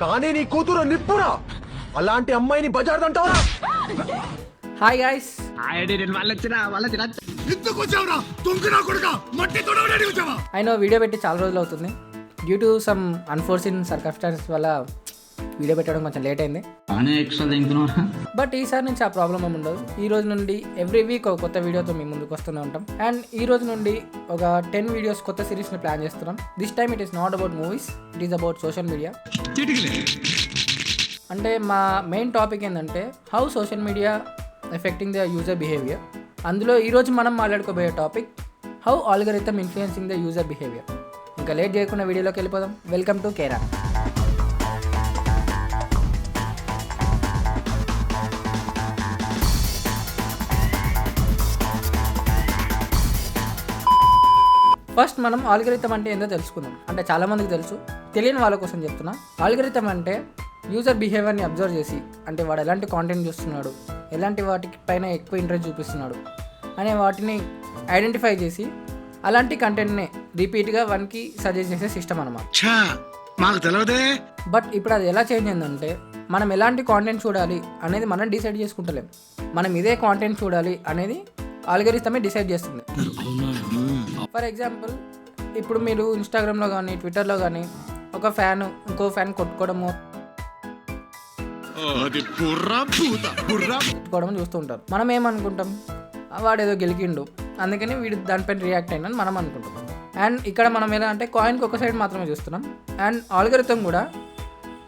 కానీ నీ కూతురు నిప్పురా. అలాంటి అమ్మాయిని బజార్ అంటావా? Hi guys, I know video పెట్టి చాలా రోజులు అవుతుంది. Due to some unforeseen circumstances వల్ల వీడియో పెట్టడం కొంచెం లేట్ అయింది. బట్ ఈసారి నుంచి ఆ ప్రాబ్లం ఏమి ఉండదు. ఈ రోజు నుండి ఎవ్రీ వీక్ ఒక కొత్త వీడియోతో మీ ముందుకు వస్తూనే ఉంటాం. అండ్ ఈ రోజు నుండి ఒక 10 వీడియోస్ కొత్త సిరీస్ని ప్లాన్ చేస్తున్నాం. This time it is not about movies, it is about social media. అంటే మా మెయిన్ టాపిక్ ఏంటంటే how social media affecting the user behaviour. అందులో ఈరోజు మనం మాట్లాడుకోబోయే topic how algorithm influencing the user behaviour. ఇంకా లేట్ చేయకుండా వీడియోలోకి వెళ్ళిపోదాం. Welcome to Kera. ఫస్ట్ మనం ఆల్గరిథమ్ అంటే ఏందో తెలుసుకుందాం. అంటే చాలామందికి తెలుసు, తెలియని వాళ్ళ కోసం చెప్తున్నా. ఆల్గరిథమ్ అంటే యూజర్ బిహేవియర్ని అబ్జర్వ్ చేసి, అంటే వాడు ఎలాంటి కాంటెంట్ చూస్తున్నాడు, ఎలాంటి వాటి పైన ఎక్కువ ఇంట్రెస్ట్ చూపిస్తున్నాడు అనే వాటిని ఐడెంటిఫై చేసి అలాంటి కంటెంట్ని రిపీట్గా వానికి సజెస్ట్ చేసే సిస్టమ్ అన్నమాట. బట్ ఇప్పుడు అది ఎలా చేంజ్ అయిందంటే మనం ఎలాంటి కాంటెంట్ చూడాలి అనేది మనం డిసైడ్ చేసుకుంటలేం. మనం ఇదే కాంటెంట్ చూడాలి అనేది ఆల్గరిథమే డిసైడ్ చేస్తుంది. ఫర్ ఎగ్జాంపుల్, ఇప్పుడు మీరు ఇన్స్టాగ్రామ్లో కానీ ట్విట్టర్లో కానీ ఒక ఫ్యాన్ ఇంకో ఫ్యాన్ కొట్టుకోవడము చూస్తూ ఉంటారు. మనం ఏమనుకుంటాం, వాడేదో గెలికిండు అందుకని వీడు దానిపైన రియాక్ట్ అయినా మనం అనుకుంటాం. అండ్ ఇక్కడ మనం ఎలా అంటే కాయిన్కి ఒక సైడ్ మాత్రమే చూస్తున్నాం. అండ్ ఆల్గరిథం కూడా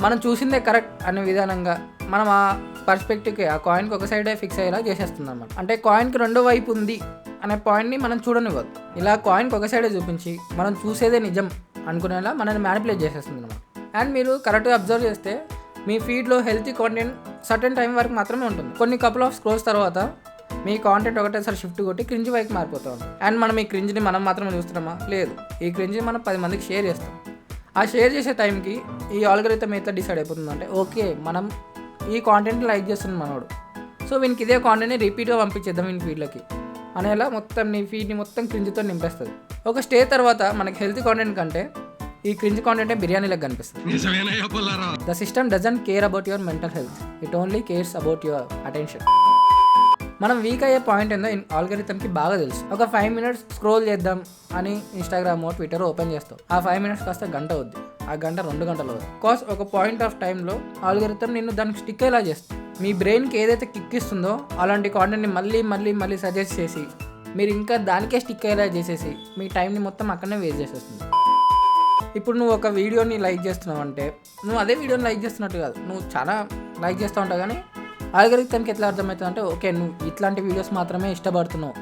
మనం చూసిందే కరెక్ట్ అనే విధానంగా మనం ఆ పర్స్పెక్టివ్కి ఆ కాయిన్కి ఒక సైడే ఫిక్స్ అయ్యేలా చేసేస్తుంది అన్నమాట. అంటే కాయిన్కి రెండో వైపు ఉంది అనే పాయింట్ని మనం చూడనివ్వదు. ఇలా కాయిన్కి ఒక సైడే చూపించి మనం చూసేదే నిజం అనుకునేలా మనల్ని మ్యానిపులేట్ చేసేస్తుంది అన్నమాట. అండ్ మీరు కరెక్ట్గా అబ్జర్వ్ చేస్తే మీ ఫీడ్లో హెల్తీ కాంటెంట్ సర్టెన్ టైం వరకు మాత్రమే ఉంటుంది. కొన్ని కపుల్ ఆఫ్ స్క్రోల్స్ తర్వాత మీ కాంటెంట్ ఒకటేసారి షిఫ్ట్ కొట్టి క్రింజ్ వైపు మారిపోతూ ఉంటుంది. అండ్ మనం ఈ క్రింజ్ని మనం మాత్రమే చూస్తున్నామా? లేదు, ఈ క్రింజ్ని మనం 10 మందికి షేర్ చేస్తాం. ఆ షేర్ చేసే టైంకి ఈ ఆల్గరిథం ఎట్లా డిసైడ్ అయిపోతుందంటే, ఓకే మనం ఈ కాంటెంట్ని లైక్ చేస్తున్నాం మనోడు, సో వీనికి ఇదే కాంటెంట్ని రిపీట్గా పంపించేద్దాం వీని ఫీడ్లోకి అనేలా మొత్తం నీ ఫీడ్ని మొత్తం క్రింజ్తో నింపేస్తుంది. ఒక స్టేజ్ తర్వాత మనకి హెల్తీ కాంటెంట్ కంటే ఈ క్రింజ్ కాంటెంటే బిర్యానీలకు కనిపిస్తుంది. The system doesn't care about your mental health, it only cares about your attention. మనం వీక్ అయ్యే పాయింట్ ఏందో ఆల్గరిథంకి బాగా తెలుసు. ఒక 5 మినిట్స్ స్క్రోల్ చేద్దాం అని ఇన్స్టాగ్రామ్ ట్విట్టర్ ఓపెన్ చేస్తాం. ఆ 5 మినిట్స్ కాస్త గంట అవుద్ది, ఆ గంట 2 గంటలు అవుతుంది. కాస్ ఒక పాయింట్ ఆఫ్ టైంలో ఆల్గరిథం నిన్ను దానికి స్టిక్ అయ్యేలా చేస్తుంది. మీ బ్రెయిన్కి ఏదైతే కిక్ ఇస్తుందో అలాంటి కాంటెంట్ని మళ్ళీ సజెస్ట్ చేసి మీరు ఇంకా దానికే స్టిక్ అయ్యేలా చేసేసి మీ టైంని మొత్తం అక్కడనే వేస్ట్ చేసేస్తుంది. ఇప్పుడు నువ్వు ఒక వీడియోని లైక్ చేస్తున్నావు అంటే నువ్వు అదే వీడియోని లైక్ చేస్తున్నట్టు కాదు, నువ్వు చాలా లైక్ చేస్తూ ఉంటావు. కానీ ఆల్గరిథంకి ఎట్లా అర్థమవుతుంది అంటే, ఓకే నువ్వు ఇట్లాంటి వీడియోస్ మాత్రమే ఇష్టపడుతున్నావు,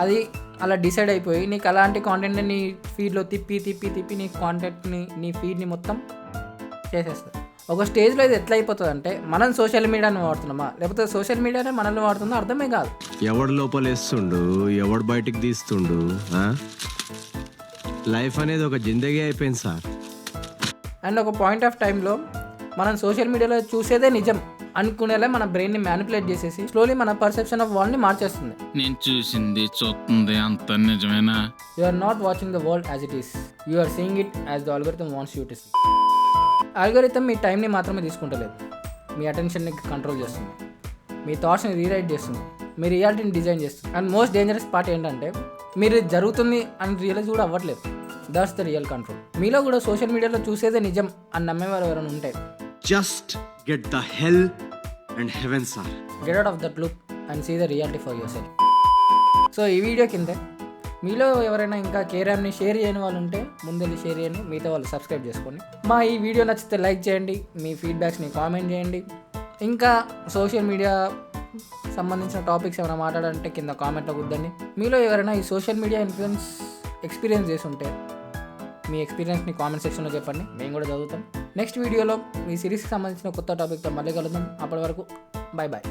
అది అలా డిసైడ్ అయిపోయి నీకు అలాంటి కాంటెంట్ని నీ ఫీడ్లో తిప్పి నీ కాంటెంట్ని నీ ఫీడ్ని మొత్తం చేసేస్తుంది. ఒక స్టేజ్లో ఇది ఎట్లా అయిపోతుంది అంటే మనం సోషల్ మీడియాని వాడుతున్నామా లేకపోతే సోషల్ మీడియానే మనల్ని వాడుతుందో అర్థమే కాదు. ఎవడు లోపలేస్తుండు, ఎవడు బయటికి తీస్తుండు, లైఫ్ అనేది ఒక జిందగీ అయిపోయింది సార్. అండ్ ఒక పాయింట్ ఆఫ్ టైంలో మనం సోషల్ మీడియాలో చూసేదే నిజం అనుకునేలా మన బ్రెయిన్ని మ్యానిపులేట్ చేసేసి స్లోలీ మన పర్సెప్షన్ ఆఫ్ వరల్డ్ని మార్చేస్తుంది. నేను చూసింది చూస్తుంది అంత నిజమేనా? You are not watching the world as it is, you are seeing it as the algorithm wants you to see. Algorithm మీ టైంని మాత్రమే తీసుకుంటలేదు, మీ అటెన్షన్ని కంట్రోల్ చేస్తుంది, మీ థాట్స్ని రీరైట్ చేస్తుంది, మీ రియాలిటీని డిజైన్ చేస్తుంది. అండ్ మోస్ట్ డేంజరస్ పార్ట్ ఏంటంటే మీరు జరుగుతుంది అని రియలైజ్ కూడా అవ్వట్లేదు. That's the real control. మీలో కూడా సోషల్ మీడియాలో చూసేదే నిజం అని నమ్మేవారు ఎవరైనా ఉంటే just get the hell and heaven sir. Get out of that loop and see the reality for yourself. So ఈ వీడియో కింద మీలో ఎవరైనా ఇంకా కేరామ్ని షేర్ చేయని వాళ్ళు ఉంటే ముందెళ్ళి షేర్ చేయండి, మిగతా వాళ్ళు సబ్స్క్రైబ్ చేసుకోండి. మా ఈ వీడియో నచ్చితే లైక్ చేయండి, మీ ఫీడ్బ్యాక్స్ని కామెంట్ చేయండి. ఇంకా సోషల్ మీడియా సంబంధించిన టాపిక్స్ ఏమైనా మాట్లాడాలంటే కింద కామెంట్లో కుద్దండి. మీలో ఎవరైనా ఈ సోషల్ మీడియా ఇన్ఫ్లుయెన్స్ ఎక్స్పీరియన్స్ చేసి ఉంటే మీ ఎక్స్పీరియన్స్ని కామెంట్ సెక్షన్లో చెప్పండి, మేము కూడా చదువుతాం. నెక్స్ట్ వీడియోలో మీ సిరీస్కి సంబంధించిన కొత్త టాపిక్తో మళ్ళీ కలుద్దాం. అప్పటి వరకు బాయ్.